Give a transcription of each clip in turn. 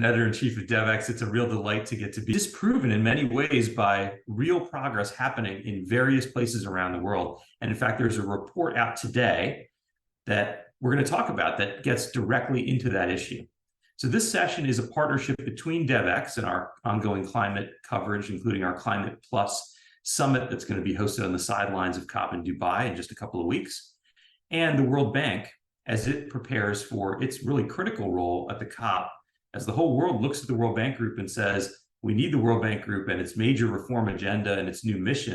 Editor-in-Chief of Devex. It's a real delight to get to be disproven in many ways by real progress happening in various places around the world. And in fact, there's a report out today that we're going to talk about that gets directly into that issue. So this session is a partnership between Devex and our ongoing climate coverage, including our Climate Plus Summit that's going to be hosted on the sidelines of COP in Dubai in just a couple of weeks, and the World Bank as it prepares for its really critical role at the COP, as the whole world looks at the World Bank Group and says, we need the World Bank Group and its major reform agenda and its new mission.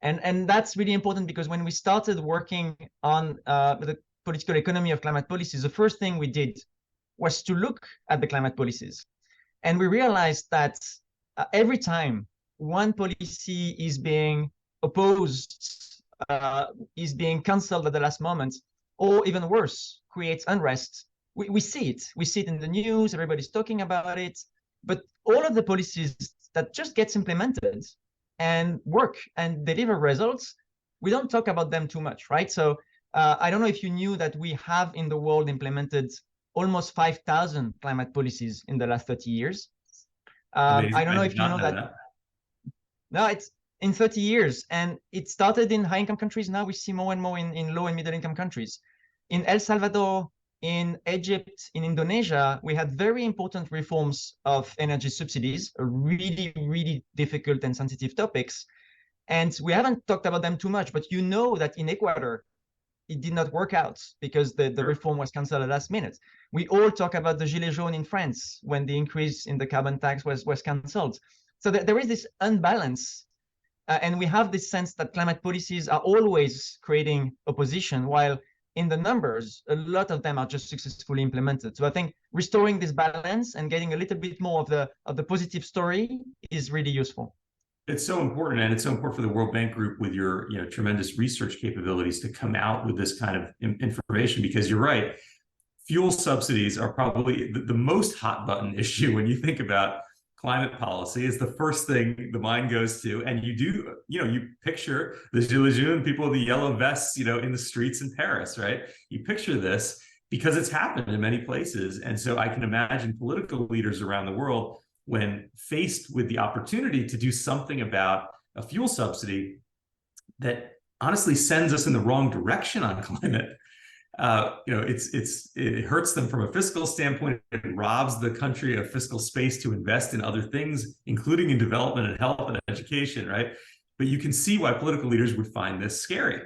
And that's really important, because when we started working on the political economy of climate policies, the first thing we did was to look at the climate policies. And we realized that every time one policy is being opposed, is being canceled at the last moment, or even worse, creates unrest, we see it. We see it in the news, everybody's talking about it. But all of the policies that just gets implemented and work and deliver results, we don't talk about them too much, right? So I don't know if you knew that we have in the world implemented almost 5,000 climate policies in the last 30 years. I don't know if you know that. No, it's in 30 years. And it started in high-income countries. Now we see more and more in low and middle-income countries. In El Salvador, in Egypt, in Indonesia, we had very important reforms of energy subsidies, really, really difficult and sensitive topics. And we haven't talked about them too much, but you know that in Ecuador, it did not work out because the reform was canceled at the last minute. We all talk about the Gilets jaunes in France when the increase in the carbon tax was canceled. So there is this unbalance. And we have this sense that climate policies are always creating opposition, while in the numbers, a lot of them are just successfully implemented. So I think restoring this balance and getting a little bit more of the positive story is really useful. It's so important, and it's so important for the World Bank Group with your tremendous research capabilities to come out with this kind of information, because you're right, fuel subsidies are probably the most hot button issue when you think about climate policy. Is the first thing the mind goes to, and you picture the Gilets jaunes, people with the yellow vests, in the streets in Paris, right? You picture this because it's happened in many places. And so I can imagine political leaders around the world, when faced with the opportunity to do something about a fuel subsidy that honestly sends us in the wrong direction on climate, it hurts them from a fiscal standpoint. It robs the country of fiscal space to invest in other things, including in development and health and education, right? But you can see why political leaders would find this scary.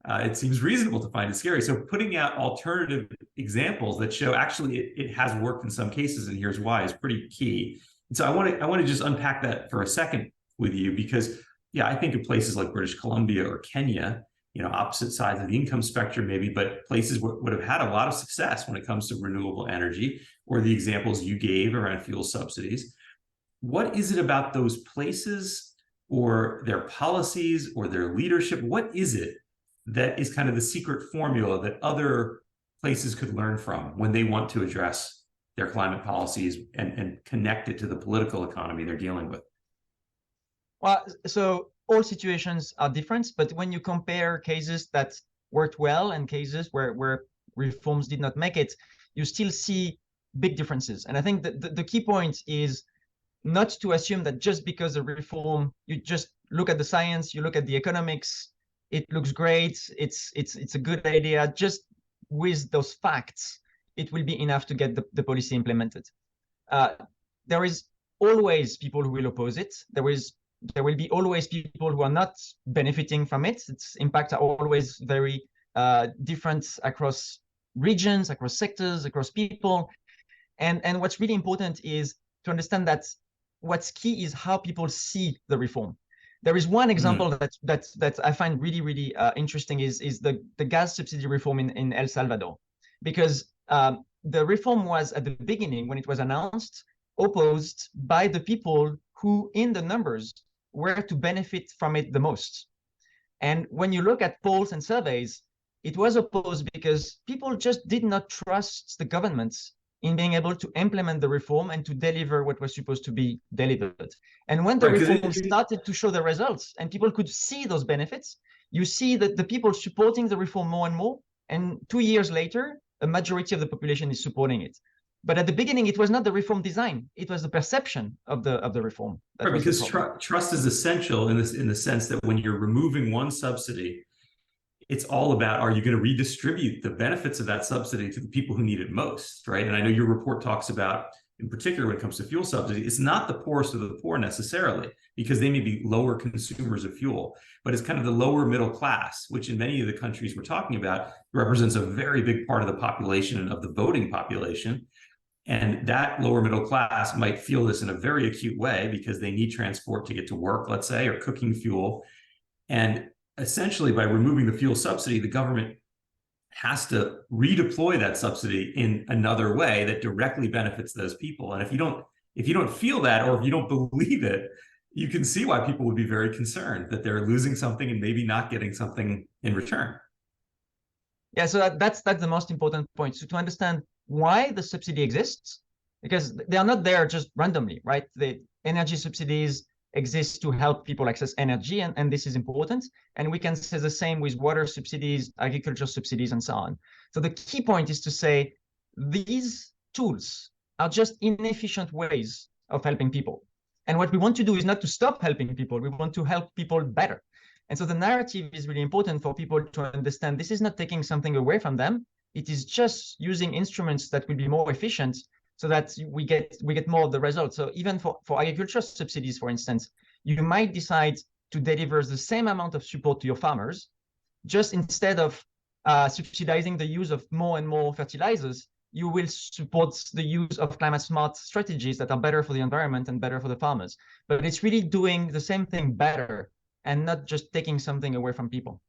It seems reasonable to find it scary. So putting out alternative examples that show actually it has worked in some cases, and here's why, is pretty key. And so I want to just unpack that for a second with you, because I think of places like British Columbia or Kenya, opposite sides of the income spectrum maybe, but places would have had a lot of success when it comes to renewable energy, or the examples you gave around fuel subsidies. What is it about those places or their policies or their leadership? What is it that is kind of the secret formula that other places could learn from when they want to address their climate policies and connect it to the political economy they're dealing with? Well, so all situations are different, but when you compare cases that worked well and cases where reforms did not make it, you still see big differences. And I think that the key point is not to assume that just because a reform, you just look at the science, you look at the economics, it looks great, it's a good idea. Just with those facts, it will be enough to get the policy implemented. There is always people who will oppose it. There will be always people who are not benefiting from it. Its impacts are always very different across regions, across sectors, across people. And what's really important is to understand that what's key is how people see the reform. There is one example that I find really, really interesting is the gas subsidy reform in El Salvador, because the reform was at the beginning, when it was announced, opposed by the people who in the numbers were to benefit from it the most. And when you look at polls and surveys, it was opposed because people just did not trust the governments in being able to implement the reform and to deliver what was supposed to be delivered. And when the reform started to show the results and people could see those benefits, you see that the people supporting the reform more and more, and 2 years later, a majority of the population is supporting it. But at the beginning, it was not the reform design; it was the perception of the reform that Right, was the because problem. trust is essential in the sense that when you're removing one subsidy, it's all about, are you going to redistribute the benefits of that subsidy to the people who need it most, right? And I know your report talks about, in particular, when it comes to fuel subsidy, it's not the poorest of the poor necessarily, because they may be lower consumers of fuel, but it's kind of the lower middle class, which in many of the countries we're talking about represents a very big part of the population and of the voting population. And that lower middle class might feel this in a very acute way because they need transport to get to work, let's say, or cooking fuel. And essentially, by removing the fuel subsidy, the government has to redeploy that subsidy in another way that directly benefits those people. And if you don't feel that, or if you don't believe it, you can see why people would be very concerned that they're losing something and maybe not getting something in return. Yeah, so that's the most important point. So to understand why the subsidy exists, because they are not there just randomly, right? The energy subsidies exist to help people access energy, and this is important. And we can say the same with water subsidies, agriculture subsidies, and so on. So the key point is to say these tools are just inefficient ways of helping people. And what we want to do is not to stop helping people, we want to help people better. And so the narrative is really important for people to understand this is not taking something away from them. It is just using instruments that will be more efficient so that we get more of the results. So even for agriculture subsidies, for instance, you might decide to deliver the same amount of support to your farmers, just instead of subsidizing the use of more and more fertilizers, you will support the use of climate smart strategies that are better for the environment and better for the farmers. But it's really doing the same thing better and not just taking something away from people.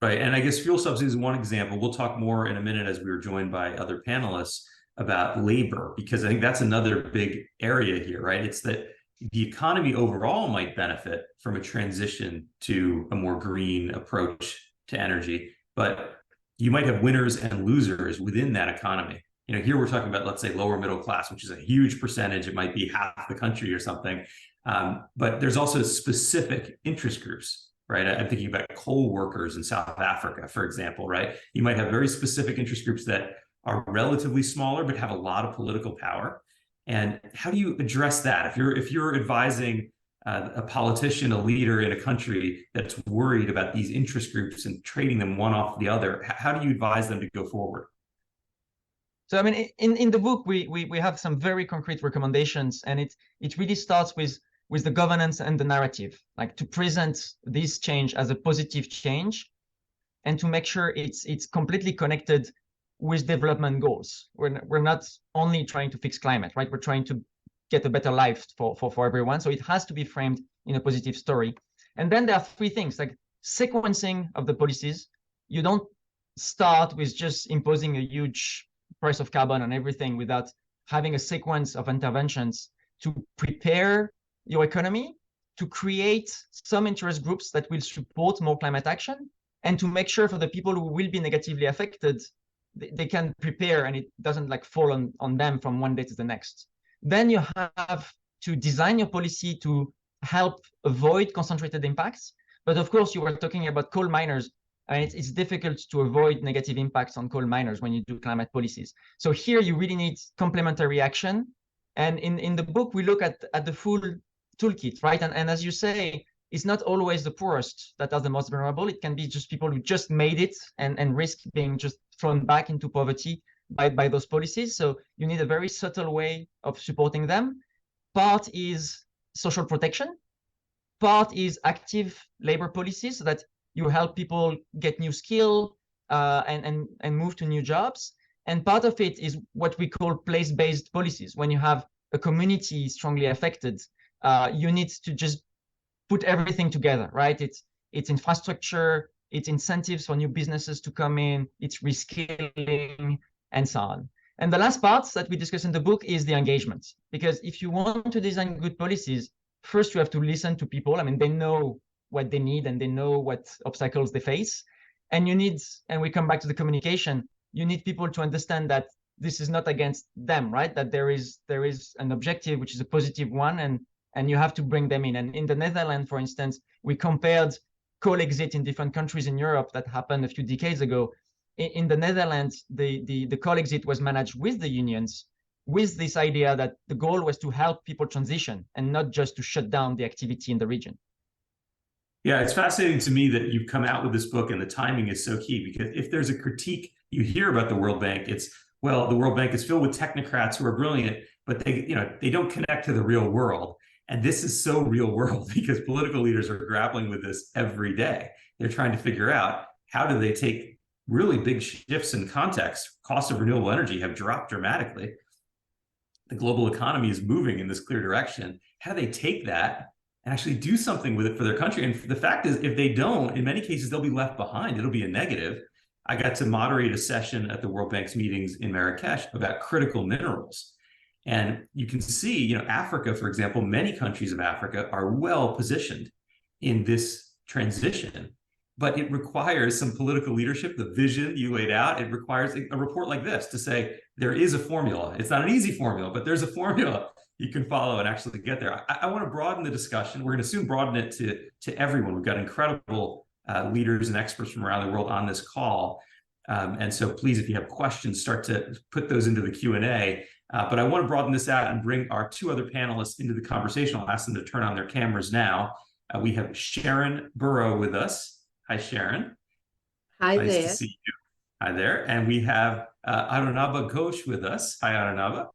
Right. And I guess fuel subsidies is one example. We'll talk more in a minute as we are joined by other panelists about labor, because I think that's another big area here, right? It's that the economy overall might benefit from a transition to a more green approach to energy, but you might have winners and losers within that economy. You know, here we're talking about, let's say, lower middle class, which is a huge percentage. It might be half the country or something. But there's also specific interest groups, right? I'm thinking about coal workers in South Africa, for example, right? You might have very specific interest groups that are relatively smaller, but have a lot of political power. And how do you address that? If you're advising a politician, a leader in a country that's worried about these interest groups and trading them one off the other, how do you advise them to go forward? So I mean, in the book, we have some very concrete recommendations, and it really starts with the governance and the narrative, like to present this change as a positive change, and to make sure it's completely connected with development goals. We're not only trying to fix climate, right? We're trying to get a better life for everyone. So it has to be framed in a positive story. And then there are three things, like sequencing of the policies. You don't start with just imposing a huge price of carbon on everything without having a sequence of interventions to prepare your economy, to create some interest groups that will support more climate action, and to make sure for the people who will be negatively affected, they can prepare and it doesn't like fall on them from one day to the next. Then you have to design your policy to help avoid concentrated impacts. But of course, you were talking about coal miners, and it's difficult to avoid negative impacts on coal miners when you do climate policies. So here you really need complementary action. And in the book, we look at the full toolkit, right? And as you say, it's not always the poorest that are the most vulnerable. It can be just people who just made it and risk being just thrown back into poverty by those policies. So you need a very subtle way of supporting them. Part is social protection. Part is active labor policies so that you help people get new skill and move to new jobs. And part of it is what we call place-based policies. When you have a community strongly affected, you need to just put everything together, right? It's infrastructure, it's incentives for new businesses to come in, it's reskilling, and so on. And the last part that we discuss in the book is the engagement. Because if you want to design good policies, first you have to listen to people. I mean, they know what they need and they know what obstacles they face. And you need, and we come back to the communication, you need people to understand that this is not against them, right? That there is an objective, which is a positive one, and you have to bring them in. And in the Netherlands, for instance, we compared coal exit in different countries in Europe that happened a few decades ago. in the Netherlands, the colleagues, it was managed with the unions, with this idea that the goal was to help people transition and not just to shut down the activity in the region. Yeah, it's fascinating to me that you've come out with this book, and the timing is so key, because if there's a critique you hear about the World Bank, it's, well, the World Bank is filled with technocrats who are brilliant, but they don't connect to the real world. And this is so real world, because political leaders are grappling with this every day. They're trying to figure out, how do they take really big shifts in context? Costs of renewable energy have dropped dramatically. The global economy is moving in this clear direction. How do they take that and actually do something with it for their country? And the fact is, if they don't, in many cases, they'll be left behind. It'll be a negative. I got to moderate a session at the World Bank's meetings in Marrakesh about critical minerals. And you can see, Africa, for example, many countries of Africa are well positioned in this transition, but it requires some political leadership, the vision you laid out. It requires a report like this to say, there is a formula. It's not an easy formula, but there's a formula you can follow and actually get there. I want to broaden the discussion. We're going to soon broaden it to everyone. We've got incredible leaders and experts from around the world on this call. And so please, if you have questions, start to put those into the Q&A. But I want to broaden this out and bring our two other panelists into the conversation. I'll ask them to turn on their cameras now. We have Sharon Burrow with us. Hi, Sharon. Hi nice there. to see you. Hi there. And we have Arunabha Ghosh with us. Hi, Arunabha.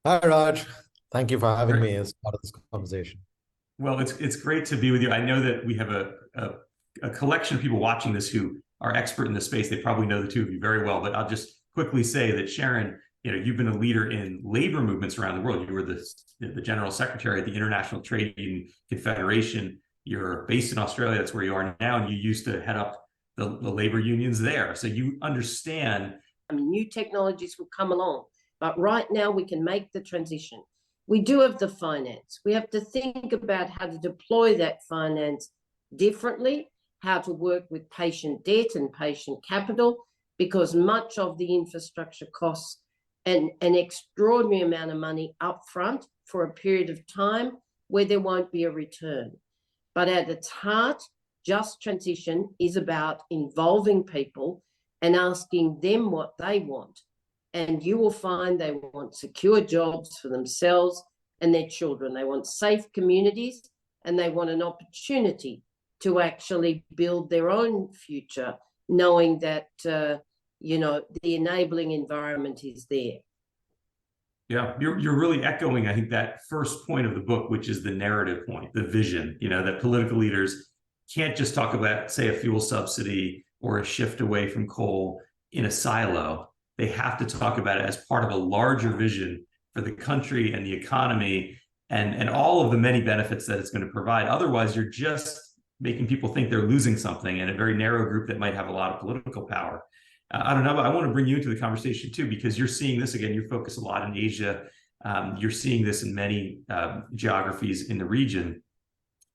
Hi, Raj. Thank you for having me as part of this conversation. Well, it's great to be with you. I know that we have a collection of people watching this who are expert in this space. They probably know the two of you very well, but I'll just quickly say that, Sharon, you've been a leader in labor movements around the world. You were the general secretary at the International Trade Union Confederation. You're based in Australia. That's where you are now. And you used to head up the labor unions there. So you understand. I mean, new technologies will come along, but right now we can make the transition. We do have the finance. We have to think about how to deploy that finance differently, how to work with patient debt and patient capital, because much of the infrastructure costs an extraordinary amount of money upfront for a period of time where there won't be a return. But at its heart, just transition is about involving people and asking them what they want. And you will find they want secure jobs for themselves and their children. They want safe communities, and they want an opportunity to actually build their own future, knowing that, the enabling environment is there. Yeah, you're really echoing, I think, that first point of the book, which is the narrative point, the vision, that political leaders can't just talk about, say, a fuel subsidy or a shift away from coal in a silo. They have to talk about it as part of a larger vision for the country and the economy and all of the many benefits that it's going to provide. Otherwise, you're just making people think they're losing something in a very narrow group that might have a lot of political power. I don't know, but I want to bring you into the conversation too, because you're seeing this again. You focus a lot in Asia. You're seeing this in many geographies in the region.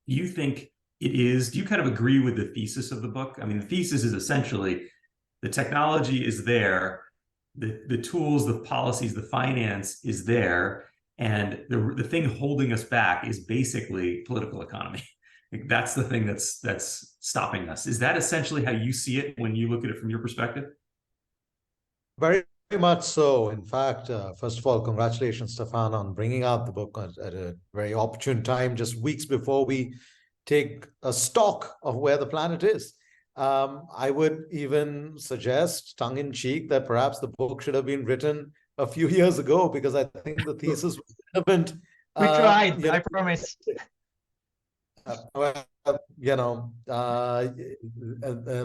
Do you think do you kind of agree with the thesis of the book? I mean, the thesis is essentially the technology is there, the tools, the policies, the finance is there, and the thing holding us back is basically political economy. That's the thing that's stopping us. Is that essentially how you see it when you look at it from your perspective? Very much so. In fact, first of all, congratulations, Stefan, on bringing out the book at a very opportune time, just weeks before we take a stock of where the planet is. I would even suggest, tongue-in-cheek, that perhaps the book should have been written a few years ago, because I think the thesis was relevant. We tried, I promise.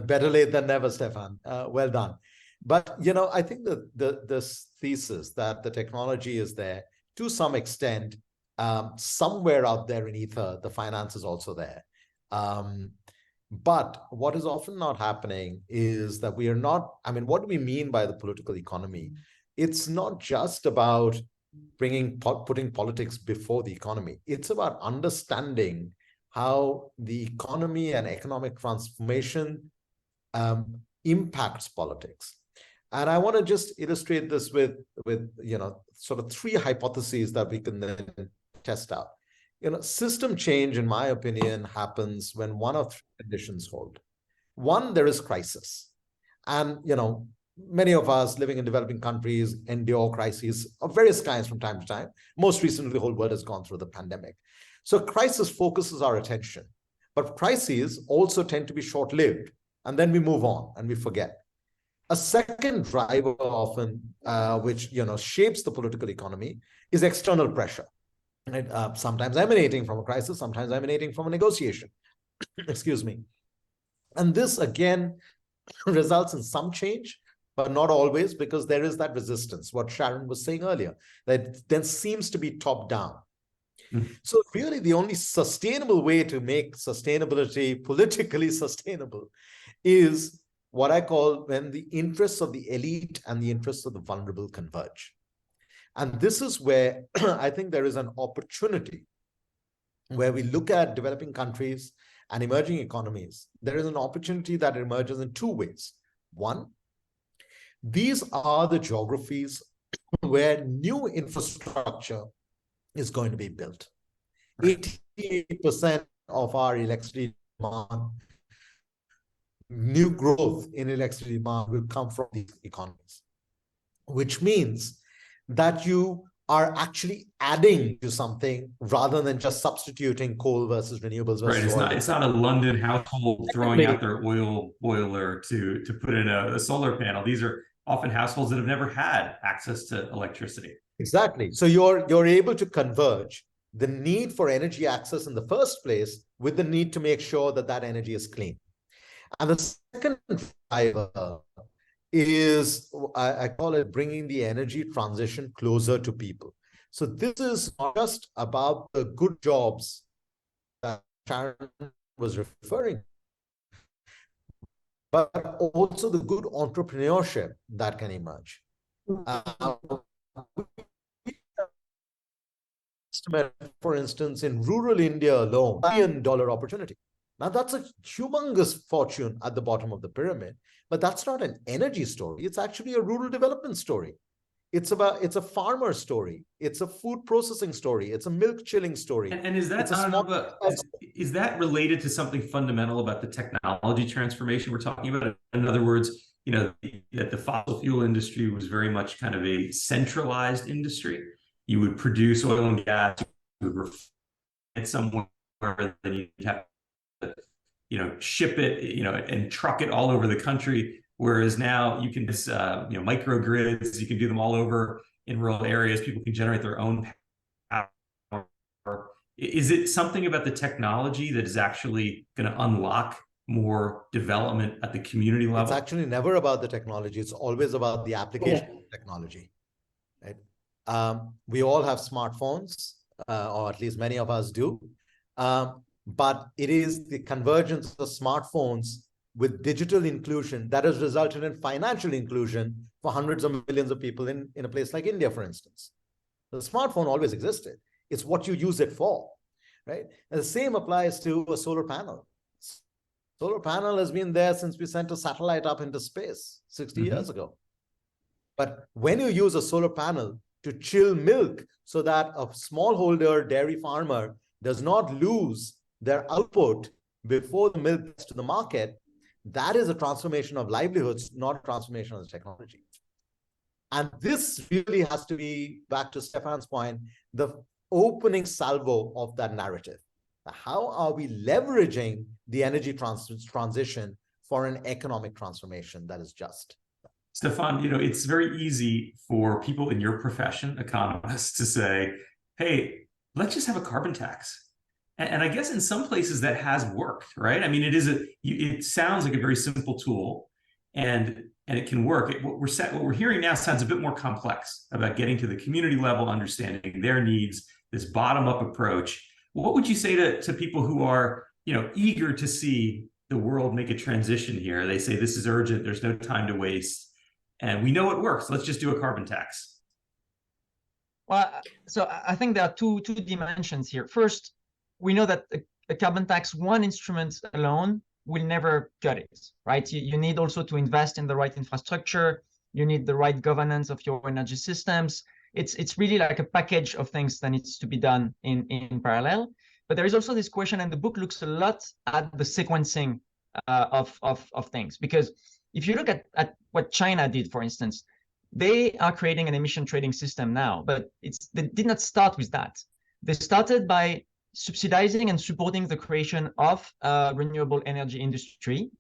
Better late than never, Stefan. Well done. But, I think that this thesis that the technology is there to some extent, somewhere out there in ether, the finance is also there. But what is often not happening is that we are not, what do we mean by the political economy? It's not just about putting politics before the economy. It's about understanding how the economy and economic transformation impacts politics. And I want to just illustrate this with sort of three hypotheses that we can then test out. System change, in my opinion, happens when one of three conditions hold. One, there is crisis. And, many of us living in developing countries endure crises of various kinds from time to time. Most recently, the whole world has gone through the pandemic. So crisis focuses our attention, but crises also tend to be short-lived, and then we move on and we forget. A second driver often, which shapes the political economy, is external pressure. Right? Sometimes emanating from a crisis, sometimes emanating from a negotiation. Excuse me. And this again results in some change, but not always, because there is that resistance, what Sharon was saying earlier, that then seems to be top down. So really the only sustainable way to make sustainability politically sustainable is what I call when the interests of the elite and the interests of the vulnerable converge. And this is where I think there is an opportunity where we look at developing countries and emerging economies. There is an opportunity that emerges in two ways. One, these are the geographies where new infrastructure is going to be built. 88% of our electricity demand, new growth in electricity demand will come from these economies, which means that you are actually adding to something rather than just substituting coal versus renewables versus Right. oil. It's not a London household throwing out their oil boiler to put in a solar panel. These are often households that have never had access to electricity. Exactly. So you're able to converge the need for energy access in the first place with the need to make sure that that energy is clean. And the second driver is, I call it, bringing the energy transition closer to people. So this is not just about the good jobs that Sharon was referring to, but also the good entrepreneurship that can emerge. For instance, in rural India alone, $1 billion opportunity. Now that's a humongous fortune at the bottom of the pyramid, but that's not an energy story. It's actually a rural development story. It's a farmer story. It's a food processing story. It's a milk chilling story. And is that is that related to something fundamental about the technology transformation we're talking about? In other words, that the fossil fuel industry was very much kind of a centralized industry. You would produce oil and gas, you would refine it somewhere, then you'd have to, ship it, and truck it all over the country. Whereas now you can just, microgrids, you can do them all over in rural areas. People can generate their own power. Is it something about the technology that is actually going to unlock more development at the community level? It's actually never about the technology. It's always about the application of technology, right? We all have smartphones, or at least many of us do. But it is the convergence of smartphones with digital inclusion that has resulted in financial inclusion for hundreds of millions of people in a place like India, for instance. The smartphone always existed. It's what you use it for, right? And the same applies to a solar panel. Solar panel has been there since we sent a satellite up into space 60 years ago. But when you use a solar panel to chill milk so that a smallholder dairy farmer does not lose their output before the milk gets to the market, that is a transformation of livelihoods, not a transformation of the technology. And this really has to be, back to Stefan's point, the opening salvo of that narrative. How are we leveraging the energy transition for an economic transformation that is just? Stefan, it's very easy for people in your profession, economists, to say, hey, let's just have a carbon tax. And I guess in some places that has worked, right? I mean, it sounds like a very simple tool, and it can work. What we're hearing now sounds a bit more complex about getting to the community level, understanding their needs, this bottom-up approach. What would you say to people who are, eager to see the world make a transition here? They say this is urgent, there's no time to waste, and we know it works. Let's just do a carbon tax. Well, so I think there are two dimensions here. First, we know that a carbon tax, one instrument alone, will never cut it, right? You need also to invest in the right infrastructure. You need the right governance of your energy systems. It's really like a package of things that needs to be done in parallel. But there is also this question, and the book looks a lot at the sequencing of things, because if you look at what China did, for instance, they are creating an emission trading system now, but they did not start with that. They started by subsidizing and supporting the creation of a renewable energy industry.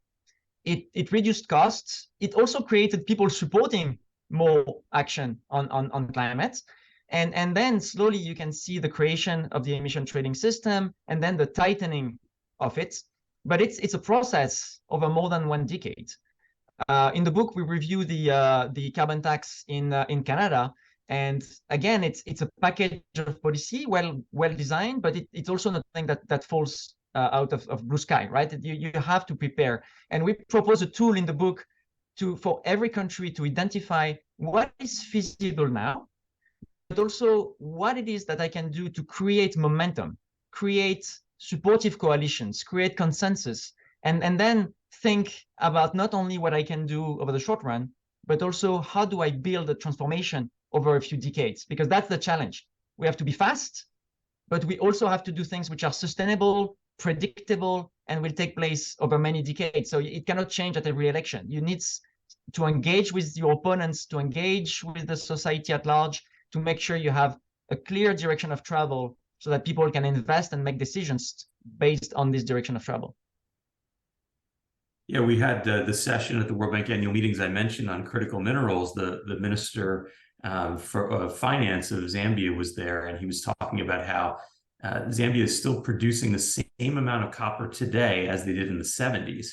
It reduced costs. It also created people supporting more action on climate. And then slowly you can see the creation of the emission trading system and then the tightening of it. But it's a process over more than 1 decade. In the book, we review the carbon tax in Canada, and again, it's a package of policy, well designed, but it's also not something that falls out of blue sky, right? You have to prepare, and we propose a tool in the book for every country to identify what is feasible now, but also what it is that I can do to create momentum, create supportive coalitions, create consensus, and then think about not only what I can do over the short run, but also how do I build a transformation over a few decades? Because that's the challenge. We have to be fast, but we also have to do things which are sustainable, predictable, and will take place over many decades. So it cannot change at every election. You need to engage with your opponents, to engage with the society at large, to make sure you have a clear direction of travel so that people can invest and make decisions based on this direction of travel. Yeah, we had the session at the World Bank annual meetings I mentioned on critical minerals. The minister for finance of Zambia was there, and he was talking about how Zambia is still producing the same amount of copper today as they did in the 70s.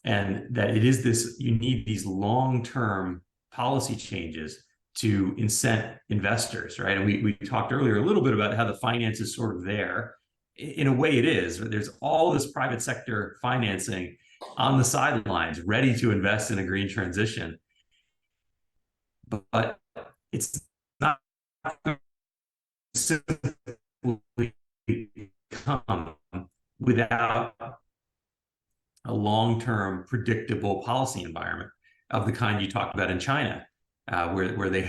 And that it is this, you need these long-term policy changes to incent investors, right? And we talked earlier a little bit about how the finance is sort of there. In a way it is. There's all this private sector financing on the sidelines, ready to invest in a green transition. But it's not simply come without a long-term predictable policy environment of the kind you talked about in China, where they,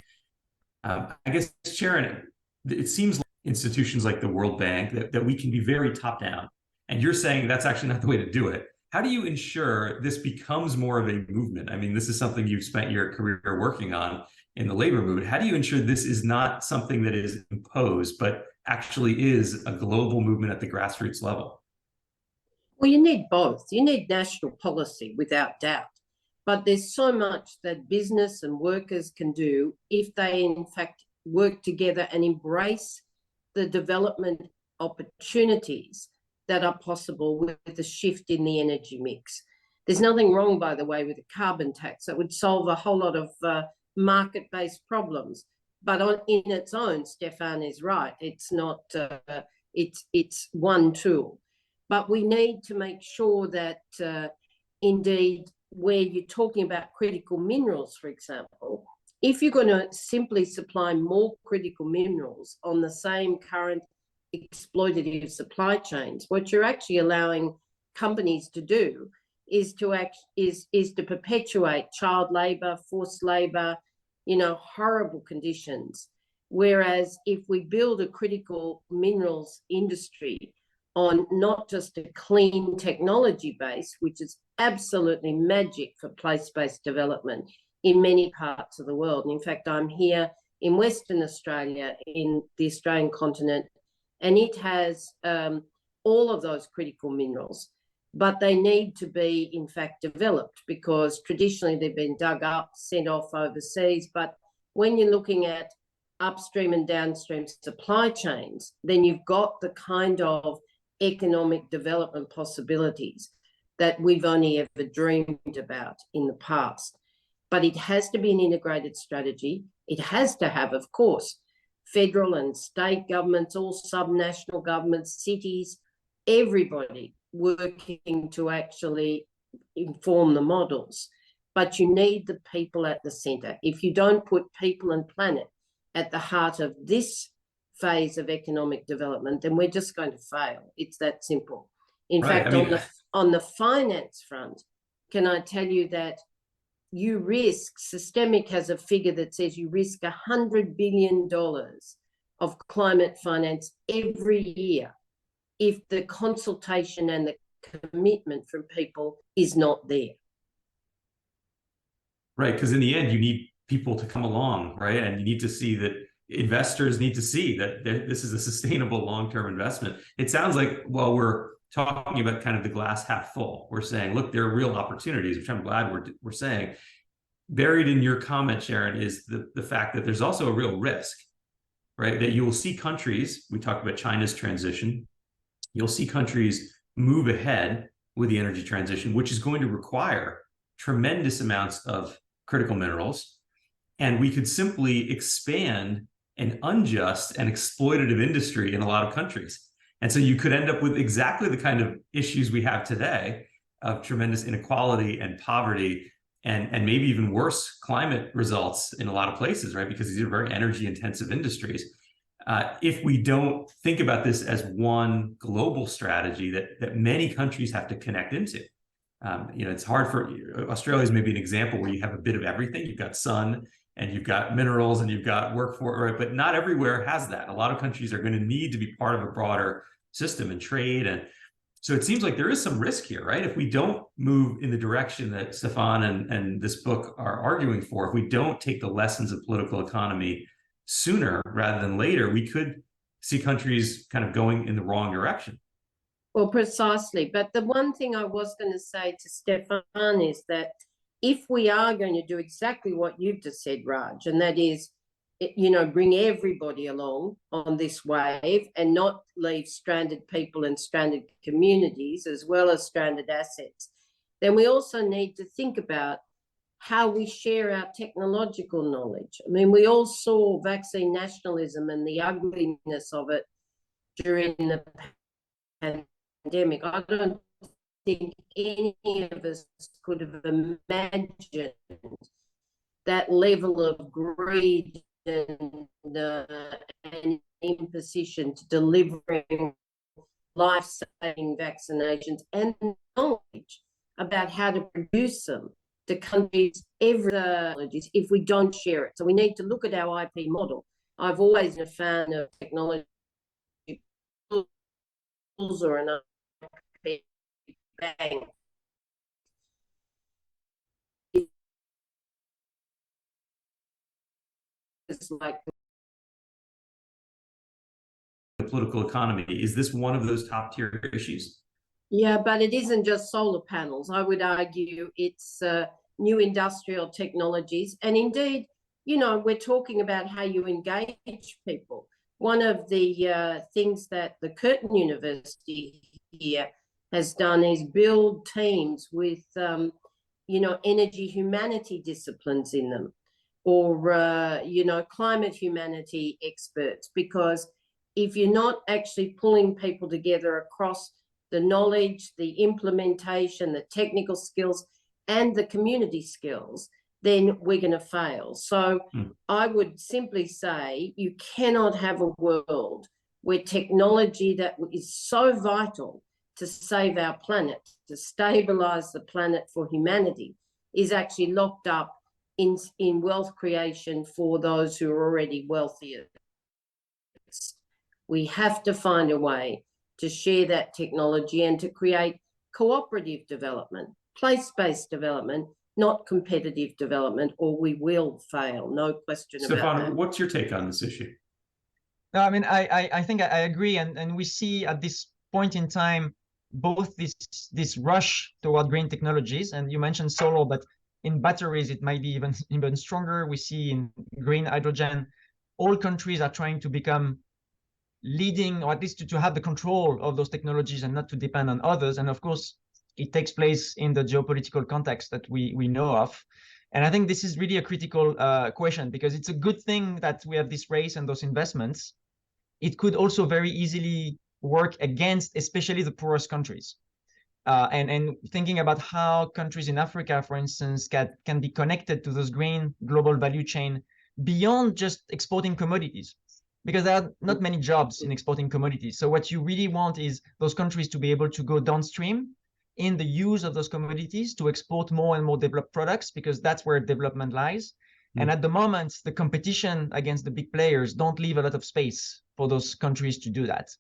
I guess, Sharon, it seems like institutions like the World Bank that we can be very top-down, and you're saying that's actually not the way to do it. How do you ensure this becomes more of a movement? I mean, this is something you've spent your career working on in the labor movement. How do you ensure this is not something that is imposed, but actually is a global movement at the grassroots level? Well, you need both. You need national policy, without doubt. But there's so much that business and workers can do if they, in fact, work together and embrace the development opportunities that are possible with the shift in the energy mix. There's nothing wrong, by the way, with a carbon tax that would solve a whole lot of market-based problems. But in its own, Stefan is right. It's not. It's one tool. But we need to make sure that, indeed, where you're talking about critical minerals, for example, if you're going to simply supply more critical minerals on the same current exploitative supply chains, what you're actually allowing companies to do is to perpetuate child labor, forced labor, horrible conditions. Whereas if we build a critical minerals industry on not just a clean technology base, which is absolutely magic for place-based development in many parts of the world. And in fact, I'm here in Western Australia, in the Australian continent, and it has all of those critical minerals, but they need to be, in fact, developed, because traditionally they've been dug up, sent off overseas. But when you're looking at upstream and downstream supply chains, then you've got the kind of economic development possibilities that we've only ever dreamed about in the past. But it has to be an integrated strategy. It has to have, of course, federal and state governments, all subnational governments, cities, everybody working to actually inform the models. But you need the people at the centre. If you don't put people and planet at the heart of this phase of economic development, then we're just going to fail. It's that simple. In fact, on the finance front, can I tell you that you risk, Systemic has a figure that says you risk $100 billion of climate finance every year if the consultation and the commitment from people is not there. Right, because in the end, you need people to come along, right? And you need to see that investors need to see that this is a sustainable long-term investment. It sounds like, well, we're talking about kind of the glass half full. We're saying, look, there are real opportunities, which I'm glad we're saying. Buried in your comment, Sharon, is the fact that there's also a real risk, right? That you will see countries, we talked about China's transition, you'll see countries move ahead with the energy transition, which is going to require tremendous amounts of critical minerals. And we could simply expand an unjust and exploitative industry in a lot of countries. And so you could end up with exactly the kind of issues we have today of tremendous inequality and poverty, and maybe even worse climate results in a lot of places, right? Because these are very energy intensive industries. If we don't think about this as one global strategy that many countries have to connect into. It's hard for Australia's maybe an example where you have a bit of everything. You've got sun and you've got minerals and you've got workforce, right? But not everywhere has that. A lot of countries are going to need to be part of a broader system and trade. And so it seems like there is some risk here, right? If we don't move in the direction that Stefan and this book are arguing for, if we don't take the lessons of political economy sooner rather than later, we could see countries kind of going in the wrong direction. Well, precisely. But the one thing I was going to say to Stefan is that if we are going to do exactly what you've just said, Raj, and that is, bring everybody along on this wave and not leave stranded people and stranded communities as well as stranded assets, then we also need to think about how we share our technological knowledge. I mean, we all saw vaccine nationalism and the ugliness of it during the pandemic. I don't think any of us could have imagined that level of greed and imposition to delivering life-saving vaccinations and knowledge about how to produce them to countries if we don't share it. So we need to look at our IP model. I've always been a fan of technology tools or an IP bank. It's like the political economy. Is this one of those top tier issues? Yeah, but it isn't just solar panels. I would argue it's new industrial technologies. And indeed, we're talking about how you engage people. One of the things that the Curtin University here has done is build teams with, energy humanity disciplines in them, or, climate humanity experts, because if you're not actually pulling people together across the knowledge, the implementation, the technical skills, and the community skills, then we're going to fail. So I would simply say you cannot have a world where technology that is so vital to save our planet, to stabilize the planet for humanity, is actually locked up in wealth creation for those who are already wealthier. We have to find a way to share that technology and to create cooperative development, place-based development, not competitive development, or we will fail. No question about that. Stefan, what's your take on this issue? No, I mean, I think I agree. And we see at this point in time, both this rush toward green technologies, and you mentioned solar, but in batteries, it might be even stronger. We see in green hydrogen, all countries are trying to become leading, or at least to have the control of those technologies and not to depend on others. And of course, it takes place in the geopolitical context that we know of. And I think this is really a critical question, because it's a good thing that we have this race and those investments. It could also very easily work against, especially the poorest countries. And thinking about how countries in Africa, for instance, can be connected to those green global value chain beyond just exporting commodities, because there are not many jobs in exporting commodities. So what you really want is those countries to be able to go downstream in the use of those commodities to export more and more developed products, because that's where development lies. And at the moment, the competition against the big players don't leave a lot of space for those countries to do that.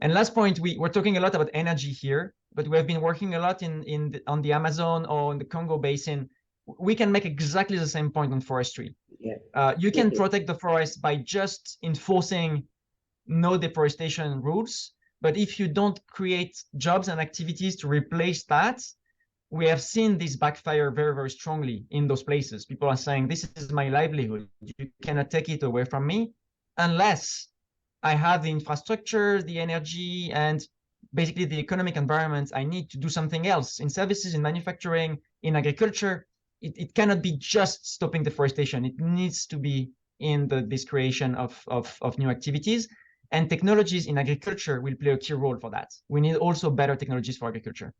And last point, we're talking a lot about energy here, but we have been working a lot on the Amazon or in the Congo Basin we can make exactly the same point on forestry. Yeah. You can protect the forest by just enforcing no deforestation rules, but if you don't create jobs and activities to replace that, we have seen this backfire very, very strongly in those places. People are saying, this is my livelihood. You cannot take it away from me unless I have the infrastructure, the energy, and basically the economic environment I need to do something else in services, in manufacturing, in agriculture. It cannot be just stopping deforestation. It needs to be in this creation of new activities. And technologies in agriculture will play a key role for that. We need also better technologies for agriculture.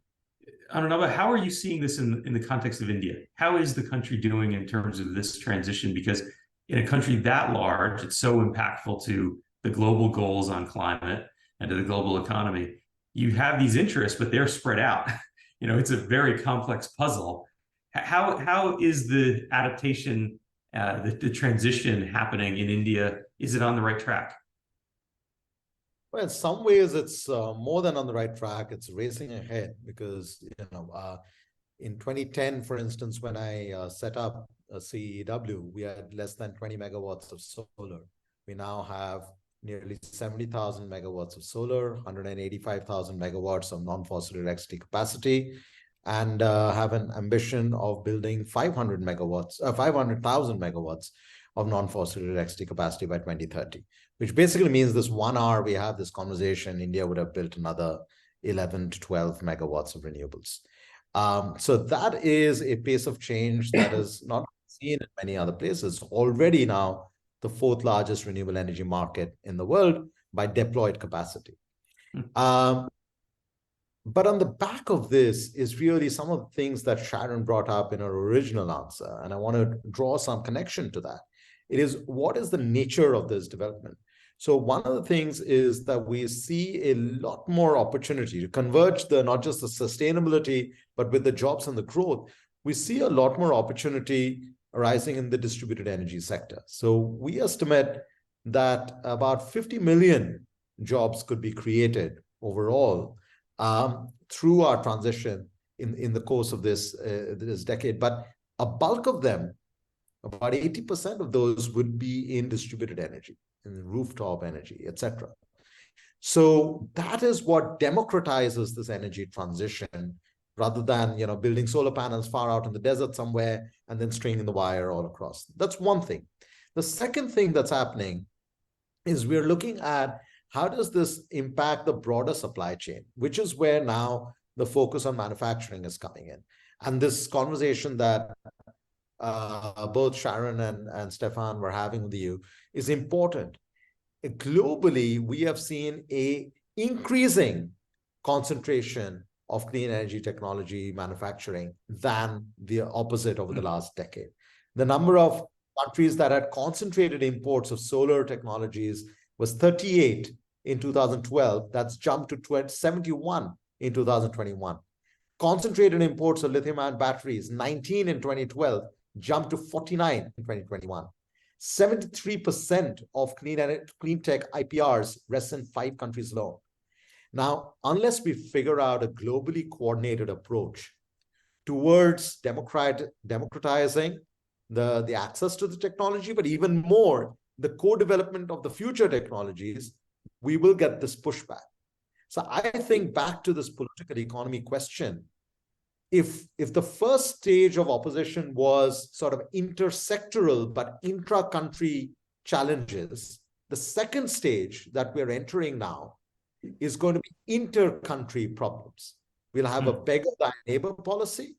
Anurag, how are you seeing this in the context of India? How is the country doing in terms of this transition? Because in a country that large, it's so impactful to the global goals on climate and to the global economy. You have these interests, but they're spread out. It's a very complex puzzle. How is the adaptation, the transition happening in India? Is it on the right track? Well, in some ways, it's more than on the right track. It's racing ahead because, in 2010, for instance, when I set up CEW, we had less than 20 megawatts of solar. We now have nearly 70,000 megawatts of solar, 185,000 megawatts of non-fossil electricity capacity, and have an ambition of building 500,000 megawatts of non-fossil electricity capacity by 2030, which basically means this 1 hour we have this conversation, India would have built another 11 to 12 megawatts of renewables. So that is a pace of change that is not seen in many other places. Already now, the 4th largest renewable energy market in the world by deployed capacity. But on the back of this is really some of the things that Sharon brought up in her original answer, and I want to draw some connection to that. It is, what is the nature of this development? So one of the things is that we see a lot more opportunity to converge not just the sustainability, but with the jobs and the growth. We see a lot more opportunity arising in the distributed energy sector. So we estimate that about 50 million jobs could be created overall through our transition in the course of this decade. But a bulk of them, about 80% of those, would be in distributed energy, in rooftop energy, etc. So that is what democratizes this energy transition, rather than building solar panels far out in the desert somewhere and then stringing the wire all across. That's one thing. The second thing that's happening is we're looking at how does this impact the broader supply chain, which is where now the focus on manufacturing is coming in. And this conversation that both Sharon and Stefan were having with you is important. Globally, we have seen a increasing concentration of clean energy technology manufacturing than the opposite over the last decade. The number of countries that had concentrated imports of solar technologies was 38 in 2012. That's jumped to 71 in 2021. Concentrated imports of lithium-ion batteries, 19 in 2012, jumped to 49 in 2021. 73% of clean tech IPRs rest in 5 countries alone. Now, unless we figure out a globally coordinated approach towards democratizing the access to the technology, but even more, the co-development of the future technologies, we will get this pushback. So I think back to this political economy question, if the first stage of opposition was sort of intersectoral but intra-country challenges, the second stage that we're entering now is going to be inter-country problems. We'll have a beggar thy neighbor policy,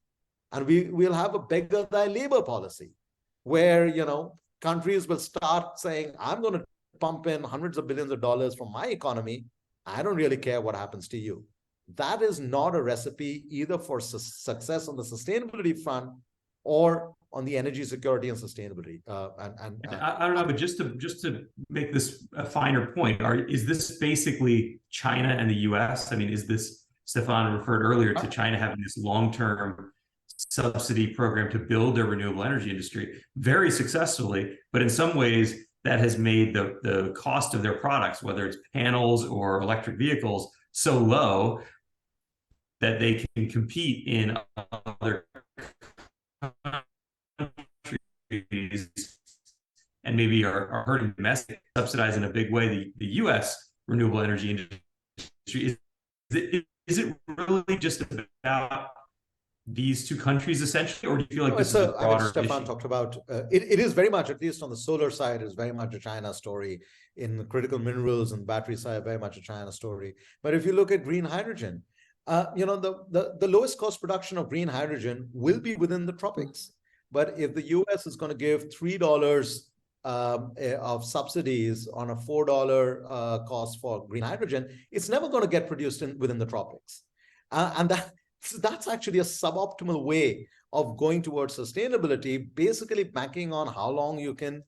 and we'll have a beggar thy labor policy, where countries will start saying, I'm going to pump in hundreds of billions of dollars from my economy. I don't really care what happens to you. That is not a recipe either for success on the sustainability front or on the energy security and sustainability. I don't know, but just to make this a finer point, is this basically China and the US? I mean, is this, Stefan referred earlier to China having this long-term subsidy program to build their renewable energy industry very successfully, but in some ways that has made the cost of their products, whether it's panels or electric vehicles, so low that they can compete in other and maybe are hurting domestic, subsidize in a big way the U.S. renewable energy industry. Is it really just about these two countries essentially, or do you feel like this is a broader Stefan issue? talked about it is very much, at least on the solar side, is very much a China story. In the critical minerals and battery side, very much a China story. But if you look at green hydrogen, the lowest cost production of green hydrogen will be within the tropics. But if the US is going to give $3 of subsidies on a $4 cost for green hydrogen, it's never going to get produced within the tropics. And that's actually a suboptimal way of going towards sustainability, basically banking on how long you can,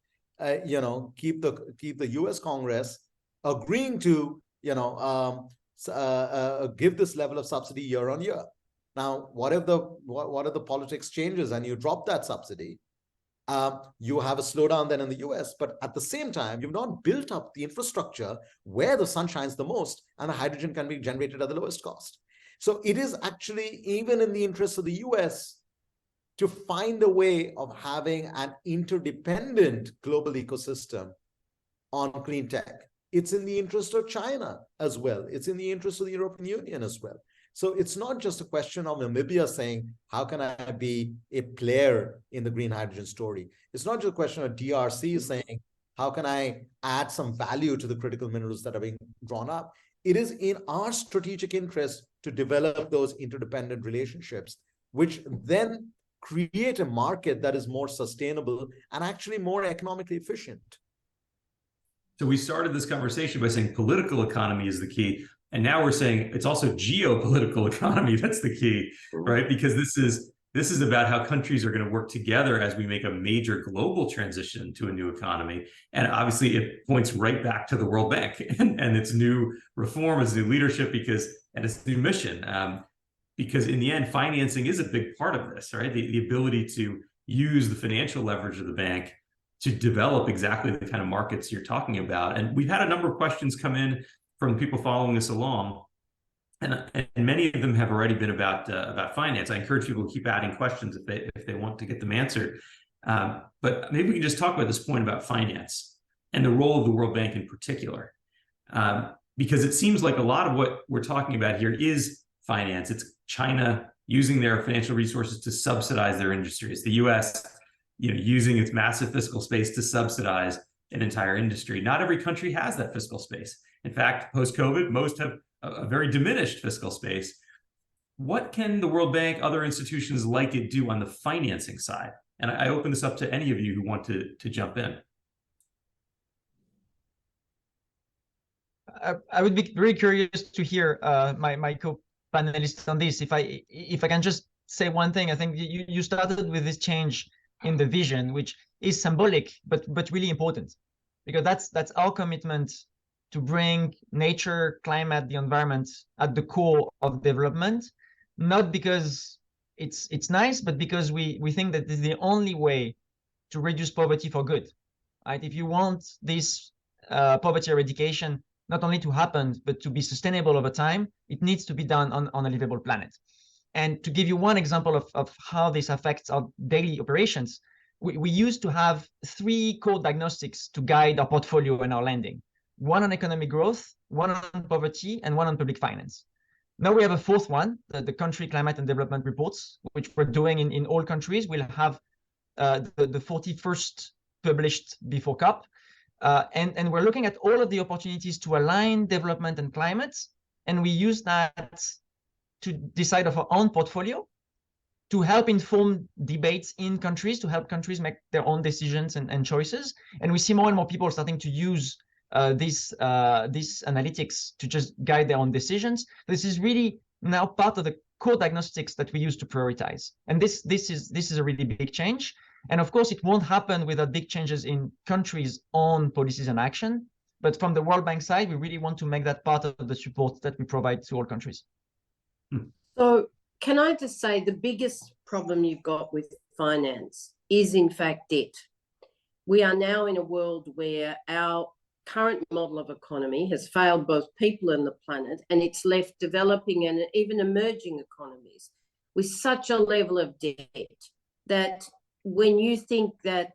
keep the U.S. Congress agreeing to, give this level of subsidy year on year. Now, what if the politics changes and you drop that subsidy? You have a slowdown then in the US, but at the same time, you've not built up the infrastructure where the sun shines the most and the hydrogen can be generated at the lowest cost. So it is actually even in the interest of the US to find a way of having an interdependent global ecosystem on clean tech. It's in the interest of China as well. It's in the interest of the European Union as well. So it's not just a question of Namibia saying, how can I be a player in the green hydrogen story? It's not just a question of DRC saying, how can I add some value to the critical minerals that are being drawn up? It is in our strategic interest to develop those interdependent relationships, which then create a market that is more sustainable and actually more economically efficient. So we started this conversation by saying political economy is the key. And now we're saying it's also geopolitical economy that's the key, right? Because this is about how countries are going to work together as we make a major global transition to a new economy. And obviously it points right back to the World Bank and its new reform, its new leadership, and its new mission. Because in the end, financing is a big part of this, right? The ability to use the financial leverage of the bank to develop exactly the kind of markets you're talking about. And we've had a number of questions come in from people following us along, and many of them have already been about finance. I encourage people to keep adding questions if they want to get them answered. But maybe we can just talk about this point about finance and the role of the World Bank in particular, because it seems like a lot of what we're talking about here is finance. It's China using their financial resources to subsidize their industries. The U.S., using its massive fiscal space to subsidize an entire industry. Not every country has that fiscal space. In fact, post-COVID, most have a very diminished fiscal space. What can the World Bank, other institutions like it do on the financing side? And I open this up to any of you who want to jump in. I would be very curious to hear my co-panelists on this. If I can just say one thing, I think you started with this change in the vision, which is symbolic but really important, because that's our commitment to bring nature, climate, the environment at the core of development, not because it's nice, but because we think that this is the only way to reduce poverty for good. Right? If you want this poverty eradication not only to happen, but to be sustainable over time, it needs to be done on a livable planet. And to give you one example of how this affects our daily operations, we used to have 3 core diagnostics to guide our portfolio and our lending. One on economic growth, one on poverty, and one on public finance. Now we have a 4th one, the country climate and development reports, which we're doing in all countries. We'll have the 41st published before COP. And we're looking at all of the opportunities to align development and climate. And we use that to decide of our own portfolio, to help inform debates in countries, to help countries make their own decisions and choices. And we see more and more people starting to use this analytics to just guide their own decisions. This is really now part of the core diagnostics that we use to prioritize. And this is a really big change. And of course, it won't happen without big changes in countries' own policies and action. But from the World Bank side, we really want to make that part of the support that we provide to all countries. So can I just say the biggest problem you've got with finance is in fact debt. We are now in a world where our current model of economy has failed both people and the planet, and it's left developing and even emerging economies with such a level of debt that when you think that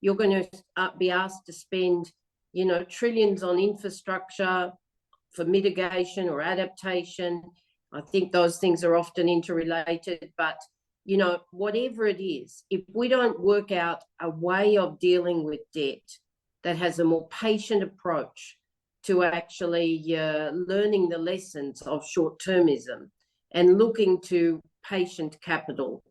you're going to be asked to spend, you know, trillions on infrastructure for mitigation or adaptation, I think those things are often interrelated. But, you know, whatever it is, if we don't work out a way of dealing with debt that has a more patient approach to actually learning the lessons of short-termism and looking to patient capital,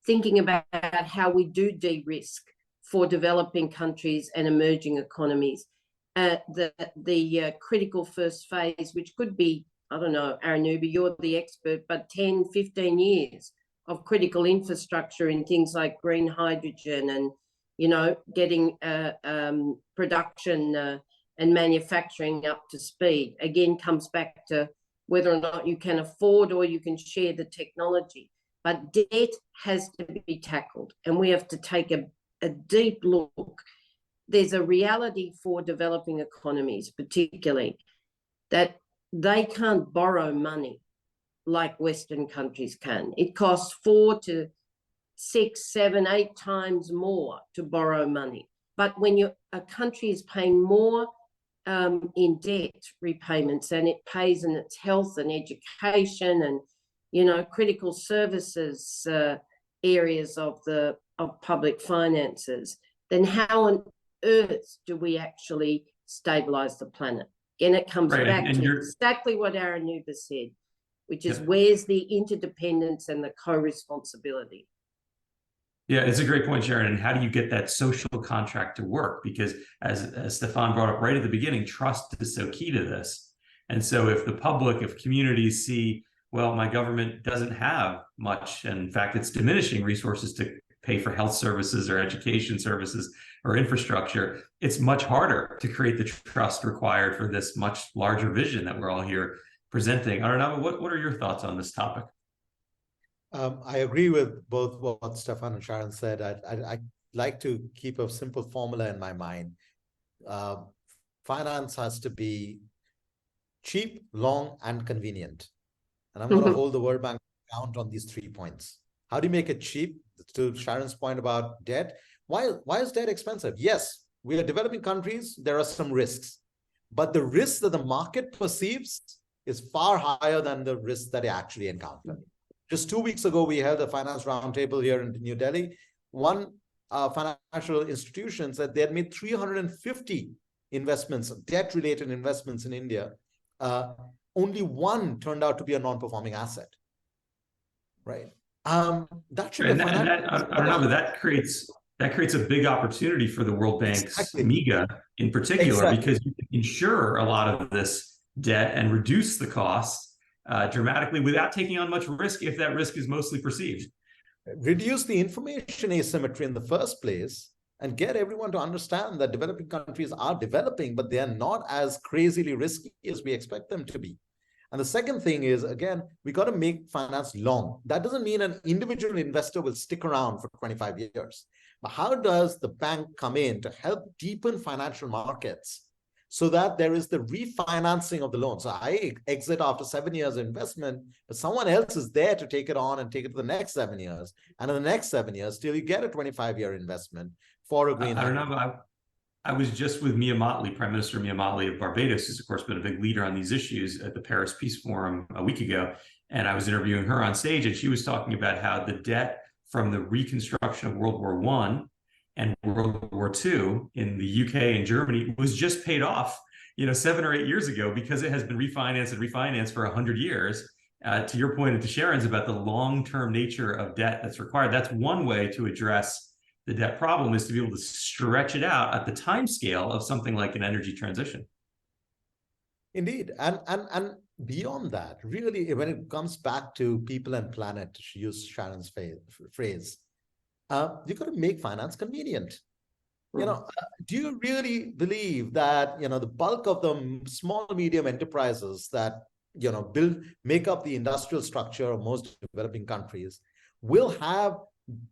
thinking about how we do de-risk for developing countries and emerging economies, the critical first phase, which could be, I don't know, Aranuba, you're the expert, but 10, 15 years of critical infrastructure in things like green hydrogen and, you know, getting production and manufacturing up to speed, again, comes back to whether or not you can afford or you can share the technology. But debt has to be tackled, and we have to take a deep look. There's a reality for developing economies, particularly, that they can't borrow money like Western countries can. It costs 4 to 6, 7, 8 times more to borrow money. But when a country is paying more in debt repayments than it pays in its health and education and, you know, critical services areas of public finances, then how on earth do we actually stabilize the planet? And it comes back to exactly what Aranuba said, which is where's the interdependence and the co-responsibility? Yeah, it's a great point, Sharon. And how do you get that social contract to work? Because as Stefan brought up right at the beginning, trust is so key to this. And so if the public, if communities see, well, my government doesn't have much, and in fact, it's diminishing resources to pay for health services or education services or infrastructure, it's much harder to create the trust required for this much larger vision that we're all here presenting. Arnava, what are your thoughts on this topic? I agree with both what Stefan and Sharon said. I like to keep a simple formula in my mind. Finance has to be cheap, long, and convenient. And I'm going to hold the World Bank account on these 3 points. How do you make it cheap? To Sharon's point about debt, why is debt expensive? Yes, we are developing countries. There are some risks, but the risks that the market perceives is far higher than the risks that they actually encounter. Just 2 weeks ago, we held a finance roundtable here in New Delhi. One financial institution said they had made 350 investments, debt-related investments in India. Only one turned out to be a non-performing asset, right? That should be that creates a big opportunity for the World Bank's MIGA in particular, because you can insure a lot of this debt and reduce the cost dramatically without taking on much risk if that risk is mostly perceived. Reduce the information asymmetry in the first place and get everyone to understand that developing countries are developing, but they are not as crazily risky as we expect them to be. And the second thing is, again, we got to make finance long. That doesn't mean an individual investor will stick around for 25 years. But how does the bank come in to help deepen financial markets so that there is the refinancing of the loan? So I exit after 7 years of investment, but someone else is there to take it on and take it to the next 7 years. And in the next 7 years, till you get a 25-year investment for a green. I was just with Mia Mottley, Prime Minister Mia Mottley of Barbados, who's of course been a big leader on these issues at the Paris Peace Forum a week ago. And I was interviewing her on stage, and she was talking about how the debt from the reconstruction of World War I and World War II in the UK and Germany was just paid off, 7 or 8 years ago, because it has been refinanced for 100 years. To your point and to Sharon's about the long-term nature of debt that's required, that's one way to address the debt problem, is to be able to stretch it out at the time scale of something like an energy transition. Indeed. And beyond that, really, when it comes back to people and planet, to use Sharon's phrase, you've got to make finance convenient. Do you really believe that, the bulk of the small, medium enterprises that, make up the industrial structure of most developing countries will have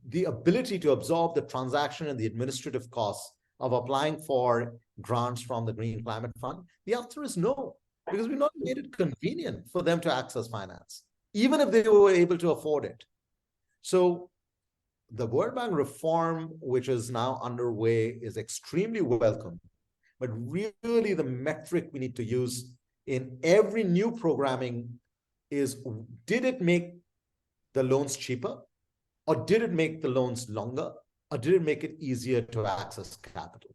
the ability to absorb the transaction and the administrative costs of applying for grants from the Green Climate Fund? The answer is no, because we've not made it convenient for them to access finance, even if they were able to afford it. So the World Bank reform, which is now underway, is extremely welcome. But really, the metric we need to use in every new programming is, did it make the loans cheaper? Or did it make the loans longer? Or did it make it easier to access capital?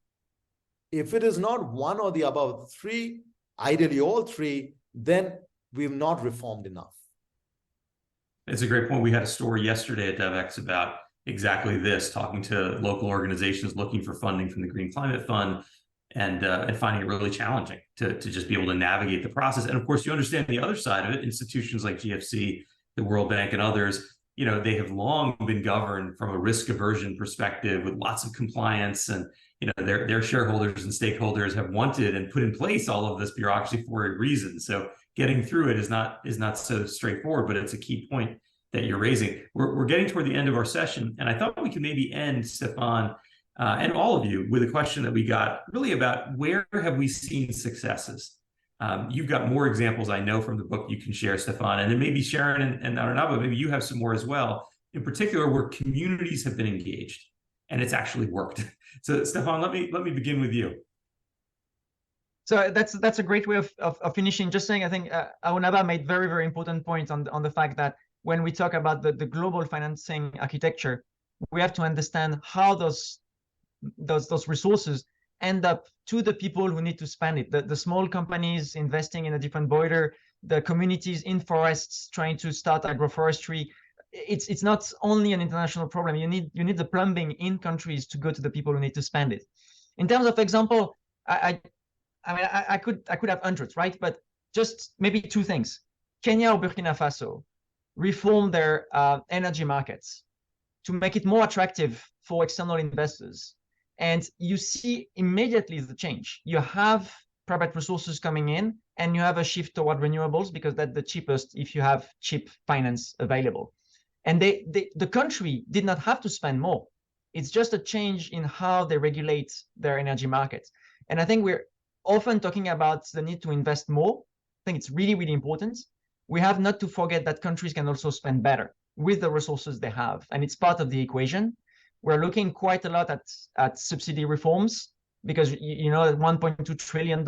If it is not one or the above three, ideally all three, then we've not reformed enough. It's a great point. We had a story yesterday at Devex about exactly this, talking to local organizations looking for funding from the Green Climate Fund, and finding it really challenging to just be able to navigate the process. And of course, you understand the other side of it. Institutions like GFC, the World Bank, and others, they have long been governed from a risk aversion perspective with lots of compliance, and their shareholders and stakeholders have wanted and put in place all of this bureaucracy for a reason. So getting through it is not so straightforward, but it's a key point that you're raising. We're getting toward the end of our session, and I thought we could maybe end, Stefan, and all of you, with a question that we got really about where have we seen successes. You've got more examples, I know, from the book you can share, Stefan, and then maybe Sharon and Arnab, maybe you have some more as well, in particular where communities have been engaged and it's actually worked. So Stefan, let me begin with you. So that's a great way of finishing. Just saying, I think Arnab made very, very important points on the fact that when we talk about the global financing architecture, we have to understand how those resources end up to the people who need to spend it. The small companies investing in a different border, the communities in forests trying to start agroforestry. It's not only an international problem. You need the plumbing in countries to go to the people who need to spend it. In terms of example, I could have hundreds, right? But just maybe two things. Kenya or Burkina Faso reform their energy markets to make it more attractive for external investors. And you see immediately the change. You have private resources coming in, and you have a shift toward renewables because that's the cheapest if you have cheap finance available. And the country did not have to spend more. It's just a change in how they regulate their energy markets. And I think we're often talking about the need to invest more. I think it's really, really important. We have not to forget that countries can also spend better with the resources they have. And it's part of the equation. We're looking quite a lot at subsidy reforms because $1.2 trillion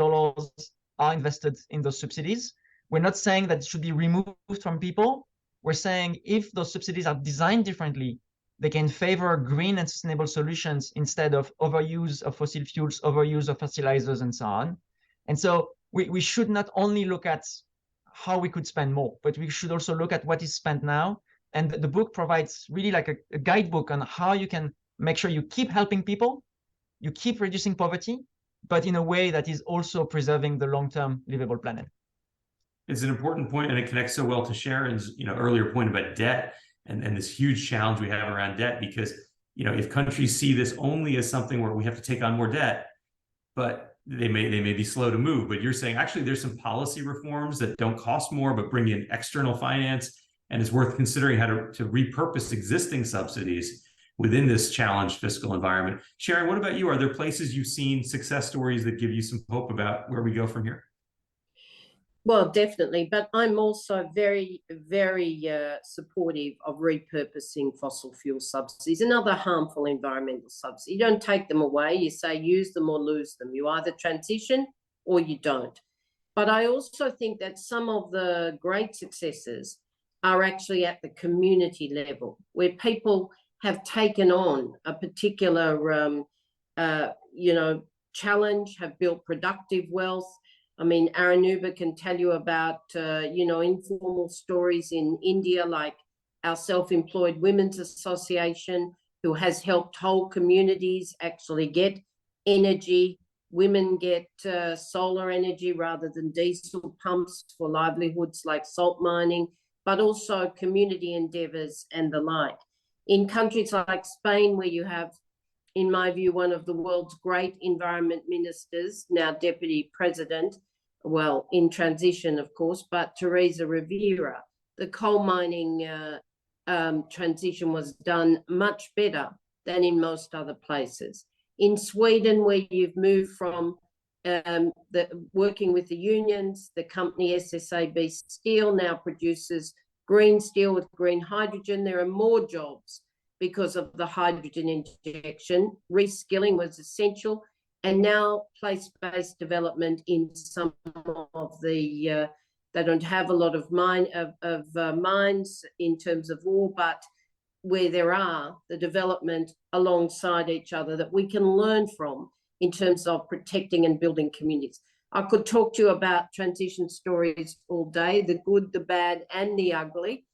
are invested in those subsidies. We're not saying that it should be removed from people. We're saying if those subsidies are designed differently, they can favor green and sustainable solutions instead of overuse of fossil fuels, overuse of fertilizers, and so on. And so we should not only look at how we could spend more, but we should also look at what is spent now. And the book provides really like a guidebook on how you can make sure you keep helping people, you keep reducing poverty, but in a way that is also preserving the long-term livable planet. It's an important point, and it connects so well to Sharon's earlier point about debt and this huge challenge we have around debt, because if countries see this only as something where we have to take on more debt, but they may be slow to move. But you're saying actually there's some policy reforms that don't cost more but bring in external finance, and it's worth considering how to repurpose existing subsidies within this challenged fiscal environment. Sharon, what about you? Are there places you've seen success stories that give you some hope about where we go from here? Well, definitely, but I'm also very, very supportive of repurposing fossil fuel subsidies and other harmful environmental subsidies. You don't take them away. You say use them or lose them. You either transition or you don't. But I also think that some of the great successes are actually at the community level, where people have taken on a particular, challenge, have built productive wealth. I mean, Aranuba can tell you about, informal stories in India, like our Self-Employed Women's Association, who has helped whole communities actually get energy. Women get solar energy rather than diesel pumps for livelihoods like salt mining, but also community endeavors and the like. In countries like Spain, where you have, in my view, one of the world's great environment ministers, now deputy president, well, in transition, of course, but Teresa Rivera, the coal mining transition was done much better than in most other places. In Sweden, where you've moved from working with the unions, the company SSAB Steel now produces green steel with green hydrogen. There are more jobs because of the hydrogen injection. Reskilling was essential, and now place-based development in some of the they don't have a lot of mines in terms of ore, but where there are, the development alongside each other that we can learn from in terms of protecting and building communities. I could talk to you about transition stories all day, the good, the bad, and the ugly.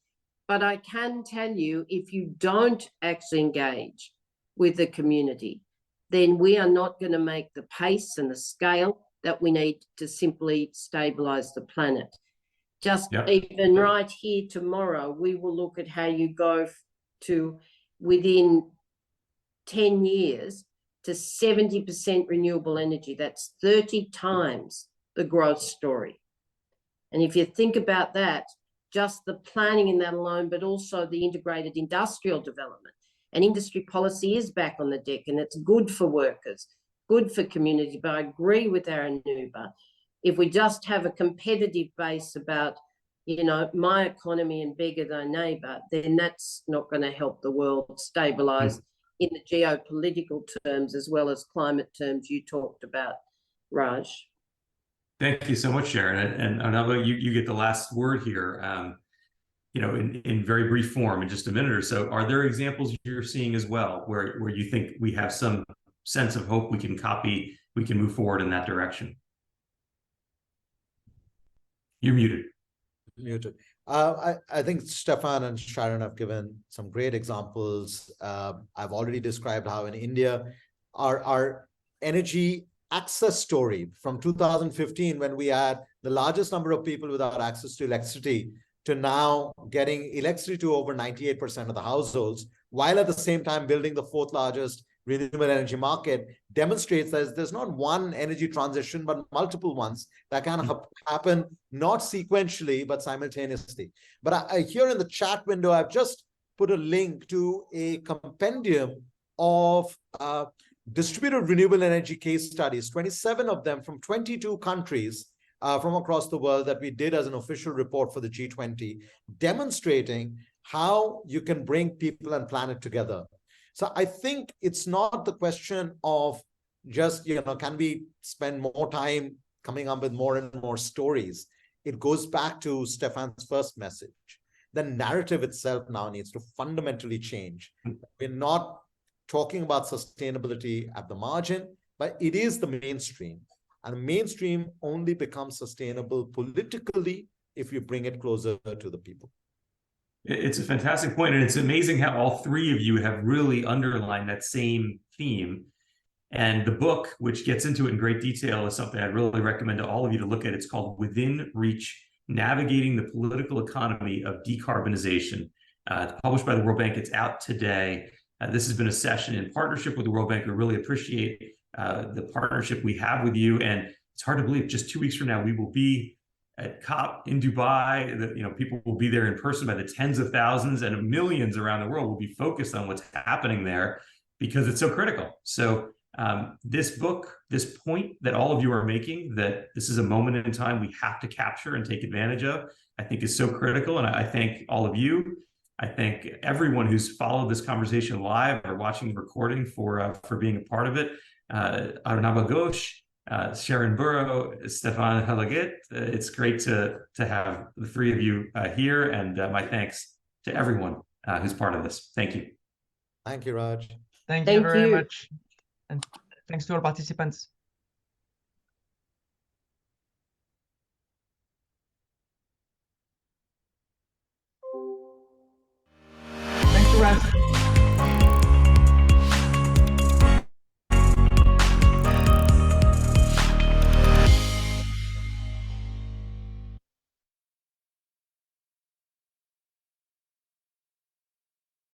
But I can tell you, if you don't actually engage with the community, then we are not going to make the pace and the scale that we need to simply stabilize the planet. Just even right here tomorrow, we will look at how you go to within 10 years to 70% renewable energy. That's 30 times the growth story. And if you think about that, just the planning in that alone, but also the integrated industrial development, and industry policy is back on the deck, and it's good for workers, good for community. But I agree with Aaron Nuber. If we just have a competitive base about, you know, my economy and bigger than neighbour, then that's not going to help the world stabilise in the geopolitical terms as well as climate terms you talked about, Raj. Thank you so much, Sharon. And Arnaldo, you get the last word here. You know, in very brief form, in just a minute or so, are there examples you're seeing as well where you think we have some sense of hope we can copy, we can move forward in that direction? You're muted. Muted. I think Stefan and Sharon have given some great examples. I've already described how in India, our energy access story from 2015, when we had the largest number of people without access to electricity, to now getting electricity to over 98% of the households, while at the same time building the fourth largest renewable energy market, demonstrates that there's not one energy transition, but multiple ones that can happen, not sequentially, but simultaneously. But here in the chat window, I've just put a link to a compendium of distributed renewable energy case studies, 27 of them from 22 countries from across the world that we did as an official report for the G20, demonstrating how you can bring people and planet together. So I think it's not the question of just, you know, can we spend more time coming up with more and more stories? It goes back to Stefan's first message. The narrative itself now needs to fundamentally change. We're not talking about sustainability at the margin, but it is the mainstream. And mainstream only becomes sustainable politically if you bring it closer to the people. It's a fantastic point, and it's amazing how all three of you have really underlined that same theme. And the book, which gets into it in great detail, is something I'd really recommend to all of you to look at. It's called Within Reach: Navigating the Political Economy of Decarbonization. It's published by the World Bank. It's out today. This has been a session in partnership with the World Bank. We really appreciate the partnership we have with you. And it's hard to believe just 2 weeks from now, we will be at COP in Dubai. You know, people will be there in person by the tens of thousands, and millions around the world will be focused on what's happening there because it's so critical. So this book, this point that all of you are making, that this is a moment in time we have to capture and take advantage of, I think is so critical. And I thank all of you. I thank everyone who's followed this conversation live or watching the recording for being a part of it. Arnaldo Ghosh, Sharon Burrow, Stefan Halaget. It's great to have the three of you here, and my thanks to everyone who's part of this. Thank you. Thank you, Raj. Thank you very much. And thanks to all participants. Thank you, Raj.